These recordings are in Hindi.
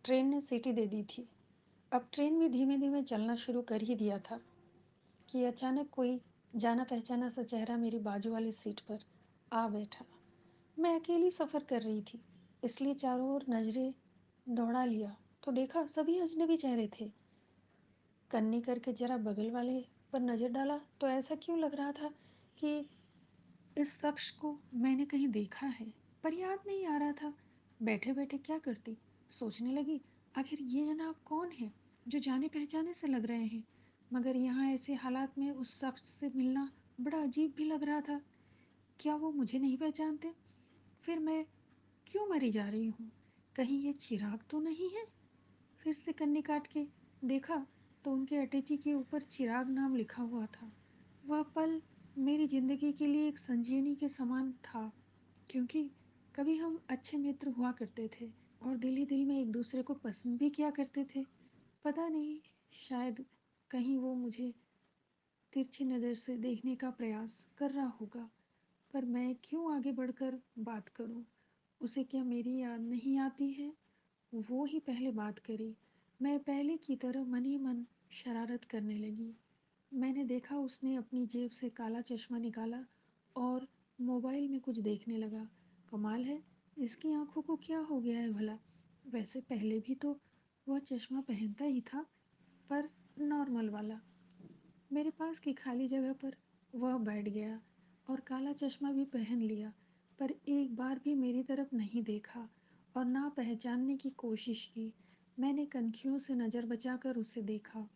ट्रेन ने सीटी दे दी थी। अब ट्रेन भी धीमे-धीमे चलना शुरू कर ही दिया था कि अचानक कोई जाना-पहचाना सा चेहरा मेरी बाजू वाली सीट पर आ बैठा। मैं अकेली सफ़र कर रही थी, इसलिए चारों ओर नज़रें दौड़ा लिया, तो देखा सभी अजनबी चेहरे थे। कन्नी करके ज़रा बगल वाले पर नज़र डाला, तो ऐसा क्यों लग रहा था कि इस शख्स को मैंने कहीं देखा है, पर याद नहीं आ रहा था। बैठे-बैठे क्या करती? सोचने लगी, आखिर ये जनाब कौन है, जो जाने-पहचाने से लग रहे हैं? मगर यहाँ ऐसे हालात में उस शख्स से मिलना बड़ा अजीब भी लग रहा था। क्या वो मुझे नहीं पहचानते? फिर मैं क्यों मरी जा रही हूँ? कहीं ये चिराग तो नहीं है? फिर से कन्नी काट के देखा तो उनके अटैची के ऊपर चिराग नाम लिखा हुआ था। वह पल मेरी जिंदगी के लिए एक संजीवनी के समान था, क्योंकि कभी हम अच्छे मित्र हुआ करते थे और दिल ही दिल में एक दूसरे को पसंद भी किया करते थे। पता नहीं, शायद कहीं वो मुझे तिरछी नज़र से देखने का प्रयास कर रहा होगा, पर मैं क्यों आगे बढ़कर बात करूं? उसे क्या मेरी याद नहीं आती है? वो ही पहले बात करी। मैं पहले की तरह मन ही मन शरारत करने लगी। मैंने देखा उसने अपनी जेब से काला चश्मा निकाला और मोबाइल में कुछ देखने लगा। कमाल है, इसकी आंखों को क्या हो गया है भला? वैसे पहले भी तो वह चश्मा पहनता ही था, पर नॉर्मल वाला। मेरे पास की खाली जगह पर वह बैठ गया और काला चश्मा भी पहन लिया, पर एक बार भी मेरी तरफ नहीं देखा और ना पहचानने की कोशिश की। मैंने कनखियों से नज़र बचाकर उसे देखा।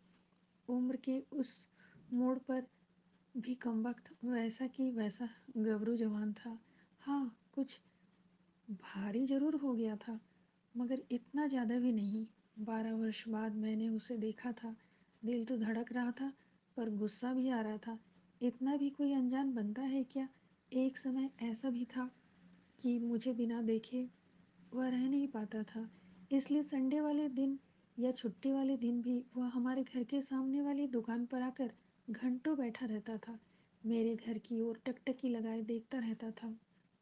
उम्र के उस मोड़ पर भी कमबख्त वैसा कि वैसा गबरू जवान था। हाँ, कुछ भारी जरूर हो गया था, मगर इतना ज़्यादा भी नहीं। 12 वर्ष बाद मैंने उसे देखा था। दिल तो धड़क रहा था, पर गुस्सा भी आ रहा था। इतना भी कोई अनजान बनता है क्या? एक समय ऐसा भी था कि मुझे बिना देखे वह रह नहीं पाता था। इसलिए संडे वाले दिन या छुट्टी वाले दिन भी वह हमारे घर के सामने वाली दुकान पर आकर घंटों बैठा रहता था। मेरे घर की ओर टकटकी लगाए देखता रहता था।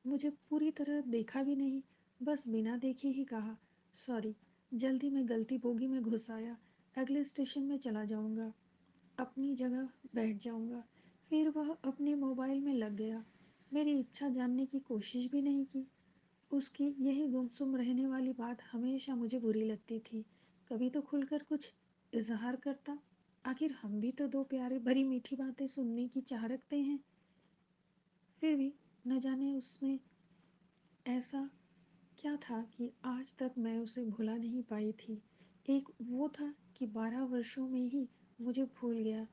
मुझे पूरी तरह देखा भी नहीं, बस बिना देखे ही कहा, सॉरी। जल्दी मैं गलती बोगी में घुस आया। अगले स्टेशन में चला जाऊंगा, अपनी जगह बैठ जाऊंगा। फिर वह अपने मोबाइल में लग गया। मेरी इच्छा जानने की कोशिश भी नहीं की। उसकी यही गुमसुम रहने वाली बात हमेशा मुझे बुरी लगती थी। कभी तो खुलकर कुछ इजहार करता। आखिर हम भी तो दो प्यारे भरी मीठी बातें सुनने की चाह रखते हैं। फिर भी न जाने उसमें ऐसा क्या था कि आज तक मैं उसे भुला नहीं पाई थी। एक वो था कि 12 वर्षों में ही मुझे भूल गया।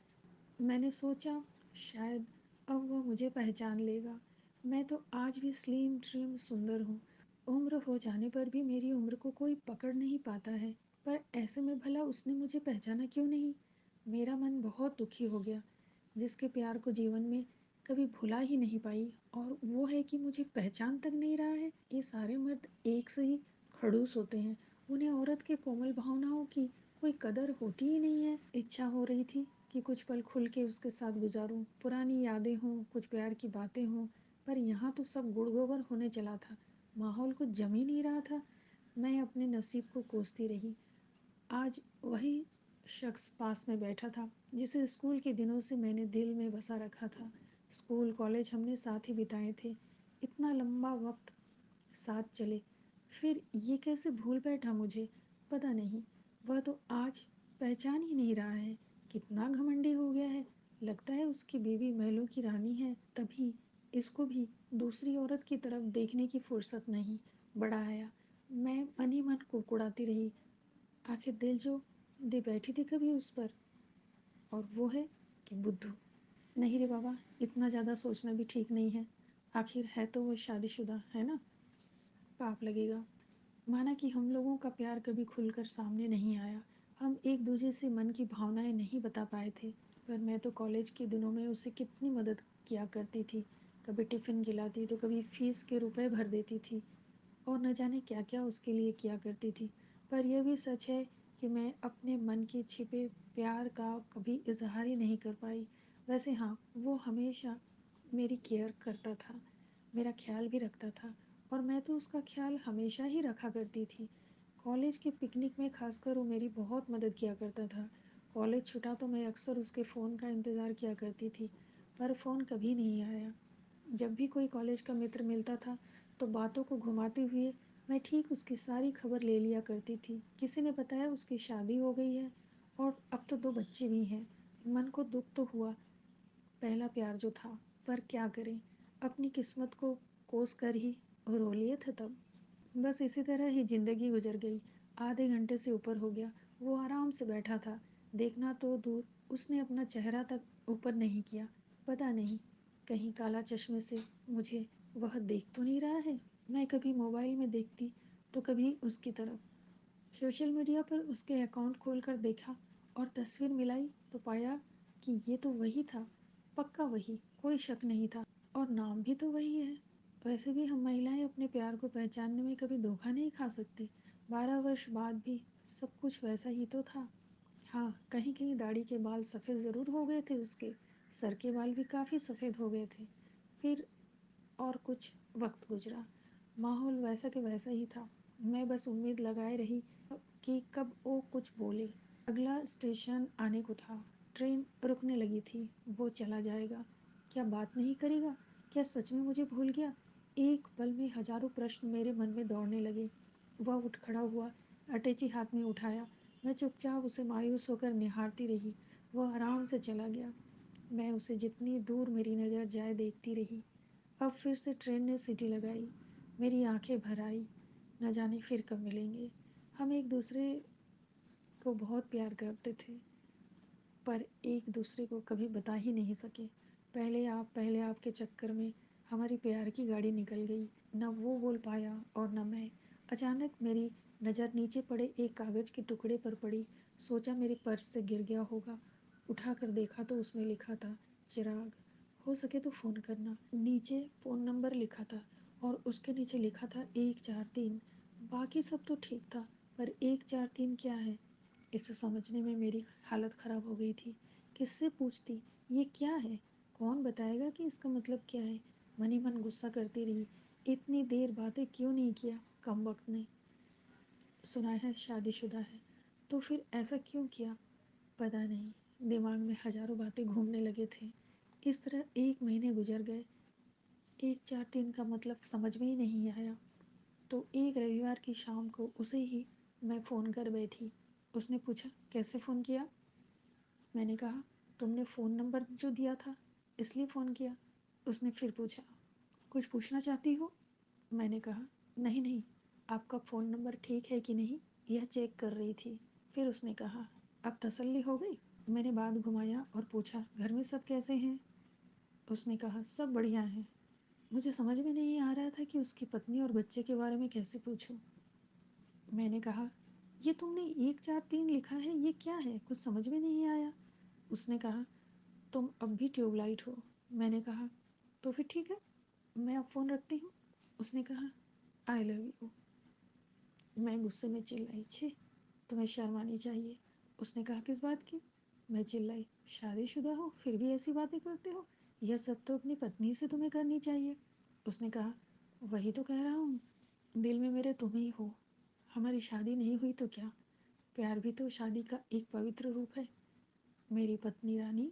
मैंने सोचा शायद अब वह मुझे पहचान लेगा। मैं तो आज भी स्लिम ट्रिम सुंदर हूँ। उम्र हो जाने पर भी मेरी उम्र को कोई पकड़ नहीं पाता है। पर ऐसे में भला उसने मुझे पहचाना क्यों नहीं? मेरा मन बहुत दुखी हो गया। जिसके प्यार को जीवन में कभी भुला ही नहीं पाई, और वो है कि मुझे पहचान तक नहीं रहा है। ये सारे मर्द एक से ही खड़ूस होते हैं। उन्हें औरत के कोमल भावनाओं की कोई कदर होती ही नहीं है। इच्छा हो रही थी कि कुछ पल खुल के उसके साथ गुजारूं, पुरानी यादें हों, कुछ प्यार की बातें हों, पर यहाँ तो सब गुड़ गोबर होने चला था। माहौल कुछ जम ही नहीं रहा था। मैं अपने नसीब को कोसती रही। आज वही शख्स पास में बैठा था जिसे स्कूल के दिनों से मैंने दिल में बसा रखा था। स्कूल कॉलेज हमने साथ ही बिताए थे। इतना लंबा वक्त साथ चले, फिर ये कैसे भूल बैठा मुझे? पता नहीं। वह तो आज पहचान ही नहीं रहा है। कितना घमंडी हो गया है। लगता है उसकी बीवी महलों की रानी है, तभी इसको भी दूसरी औरत की तरफ देखने की फुर्सत नहीं। बड़ा आया। मैं मन ही मन कुड़कुड़ाती रही। आखिर दिल जो दे बैठी थी कभी उस पर, और वो है कि बुद्धू। नहीं रे बाबा, इतना ज़्यादा सोचना भी ठीक नहीं है। आखिर है तो वो शादीशुदा, है ना? पाप लगेगा। माना कि हम लोगों का प्यार कभी खुलकर सामने नहीं आया। हम एक दूसरे से मन की भावनाएं नहीं बता पाए थे। पर मैं तो कॉलेज के दिनों में उसे कितनी मदद किया करती थी। कभी टिफ़िन खिलाती तो कभी फीस के रुपए भर देती थी, और न जाने क्या क्या उसके लिए किया करती थी। पर यह भी सच है कि मैं अपने मन के छिपे प्यार का कभी इजहार ही नहीं कर पाई। वैसे हाँ, वो हमेशा मेरी केयर करता था, मेरा ख्याल भी रखता था, और मैं तो उसका ख्याल हमेशा ही रखा करती थी। कॉलेज की पिकनिक में खासकर वो मेरी बहुत मदद किया करता था। कॉलेज छूटा तो मैं अक्सर उसके फ़ोन का इंतज़ार किया करती थी, पर फ़ोन कभी नहीं आया। जब भी कोई कॉलेज का मित्र मिलता था, तो बातों को घुमाते हुए मैं ठीक उसकी सारी खबर ले लिया करती थी। किसी ने बताया उसकी शादी हो गई है और अब तो 2 बच्चे भी हैं। मन को दुख तो हुआ, पहला प्यार जो था, पर क्या करें, अपनी किस्मत को कोस कर ही रो लिए थे तब। बस इसी तरह ही जिंदगी गुजर गई। आधे घंटे से ऊपर हो गया। वो आराम से बैठा था। देखना तो दूर, उसने अपना चेहरा तक ऊपर नहीं किया। पता नहीं, कहीं काला चश्मे से मुझे वह देख तो नहीं रहा है। मैं कभी मोबाइल में देखती तो कभी उसकी तरफ। सोशल मीडिया पर उसके अकाउंट खोलकर देखा और तस्वीर मिलाई तो पाया कि ये तो वही था। पक्का वही, कोई शक नहीं था। और नाम भी तो वही है। वैसे भी हम महिलाएं अपने प्यार को पहचानने में कभी धोखा नहीं खा सकती। 12 वर्ष बाद भी सब कुछ वैसा ही तो था। हाँ, कहीं कहीं दाढ़ी के बाल सफ़ेद ज़रूर हो गए थे उसके। सर के बाल भी काफ़ी सफ़ेद हो गए थे। फिर और कुछ वक्त गुजरा। माहौल वैसा के वैसा ही था। मैं बस उम्मीद लगाए रही कि कब वो कुछ बोले। अगला स्टेशन आने को था। ट्रेन रुकने लगी थी। वो चला जाएगा। क्या बात नहीं करेगा? क्या सच में मुझे भूल गया? एक पल में हजारों प्रश्न मेरे मन में दौड़ने लगे। वह उठ खड़ा हुआ, अटैची हाथ में उठाया। मैं चुपचाप उसे मायूस होकर निहारती रही। वह आराम से चला गया। मैं उसे जितनी दूर मेरी नज़र जाए देखती रही। अब फिर से ट्रेन ने सीटी लगाई। मेरी आंखें भर आई। न जाने फिर कब मिलेंगे। हम एक दूसरे को बहुत प्यार करते थे, पर एक दूसरे को कभी बता ही नहीं सके। पहले आप के चक्कर में हमारी प्यार की गाड़ी निकल गई। न वो बोल पाया और न मैं। अचानक मेरी नज़र नीचे पड़े एक कागज़ के टुकड़े पर पड़ी। सोचा मेरे पर्स से गिर गया होगा। उठाकर देखा तो उसमें लिखा था, चिराग, हो सके तो फ़ोन करना। नीचे फ़ोन नंबर लिखा था और उसके नीचे लिखा था 143। बाकी सब तो ठीक था, पर 143 क्या है? इसे समझने में मेरी हालत ख़राब हो गई थी। किससे पूछती, ये क्या है? कौन बताएगा कि इसका मतलब क्या है? मन ही मन गुस्सा करती रही। इतनी देर बातें क्यों नहीं किया कम वक्त ने? सुना है शादीशुदा है, तो फिर ऐसा क्यों किया? पता नहीं। दिमाग में हजारों बातें घूमने लगे थे। इस तरह 1 महीने गुजर गए। 143 का मतलब समझ में ही नहीं आया। तो एक रविवार की शाम को उसे ही मैं फ़ोन कर बैठी। उसने पूछा, कैसे फ़ोन किया? मैंने कहा, तुमने फ़ोन नंबर जो दिया था, इसलिए फ़ोन किया। उसने फिर पूछा, कुछ पूछना चाहती हो? मैंने कहा, नहीं नहीं, आपका फ़ोन नंबर ठीक है कि नहीं, यह चेक कर रही थी। फिर उसने कहा, अब तसल्ली हो गई? मैंने बात घुमाया और पूछा, घर में सब कैसे हैं? उसने कहा, सब बढ़िया हैं। मुझे समझ में नहीं आ रहा था कि उसकी पत्नी और बच्चे के बारे में कैसे पूछूं। मैंने कहा, ये तुमने 143 लिखा है, ये क्या है? कुछ समझ में नहीं आया। उसने कहा, तुम अब भी ट्यूबलाइट हो। मैंने कहा, तो फिर ठीक है, मैं अब फ़ोन रखती हूँ। उसने कहा, आई लव यू। मैं गुस्से में चिल्लाई, छी, तुम्हें शर्म आनी चाहिए। उसने कहा, किस बात की? मैं चिल्लाई, शादीशुदा हो फिर भी ऐसी बातें करते हो? यह सब तो अपनी पत्नी से तुम्हें करनी चाहिए। उसने कहा, वही तो कह रहा हूँ, दिल में मेरे तुम ही हो। हमारी शादी नहीं हुई तो क्या, प्यार भी तो शादी का एक पवित्र रूप है। मेरी पत्नी रानी,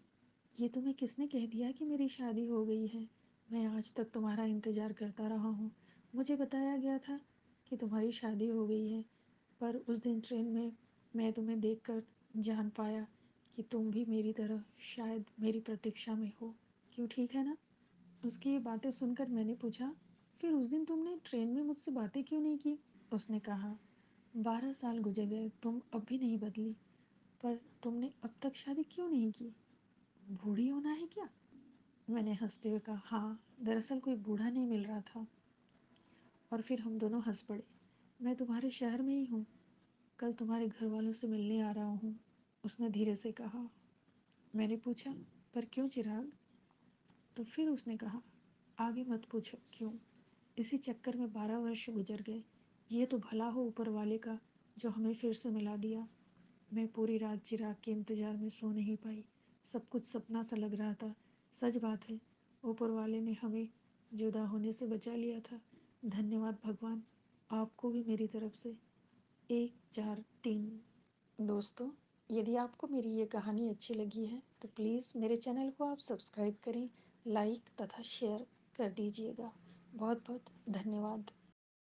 ये तुम्हें किसने कह दिया कि मेरी शादी हो गई है? मैं आज तक तुम्हारा इंतज़ार करता रहा हूँ। मुझे बताया गया था कि तुम्हारी शादी हो गई है, पर उस दिन ट्रेन में मैं तुम्हें देखकर जान पाया कि तुम भी मेरी तरह शायद मेरी प्रतीक्षा में हो। क्यों, ठीक है ना? उसकी ये बातें सुनकर मैंने पूछा, फिर उस दिन तुमने ट्रेन में मुझसे बातें क्यों नहीं की? उसने कहा, 12 साल गुजर गए, तुम अब भी नहीं बदली, पर तुमने अब तक शादी क्यों नहीं की? बूढ़ी होना है क्या? मैंने हंसते हुए कहा, हाँ, दरअसल कोई बूढ़ा नहीं मिल रहा था। और फिर हम दोनों हंस पड़े। मैं तुम्हारे शहर में ही हूँ, कल तुम्हारे घर वालों से मिलने आ रहा हूँ, उसने धीरे से कहा। मैंने पूछा, पर क्यों चिराग? तो फिर उसने कहा, आगे मत पूछो क्यों। इसी चक्कर में 12 वर्ष गुजर गए। ये तो भला हो ऊपर वाले का, जो हमें फिर से मिला दिया। मैं पूरी रात चिराग के इंतजार में सो नहीं पाई। सब कुछ सपना सा लग रहा था। सच बात है, ऊपर वाले ने हमें जुदा होने से बचा लिया था। धन्यवाद भगवान, आपको भी मेरी तरफ से। 1 4 3। दोस्तों, यदि आपको मेरी ये कहानी अच्छी लगी है तो प्लीज़ मेरे चैनल को आप सब्सक्राइब करें, लाइक तथा शेयर कर दीजिएगा। बहुत बहुत धन्यवाद।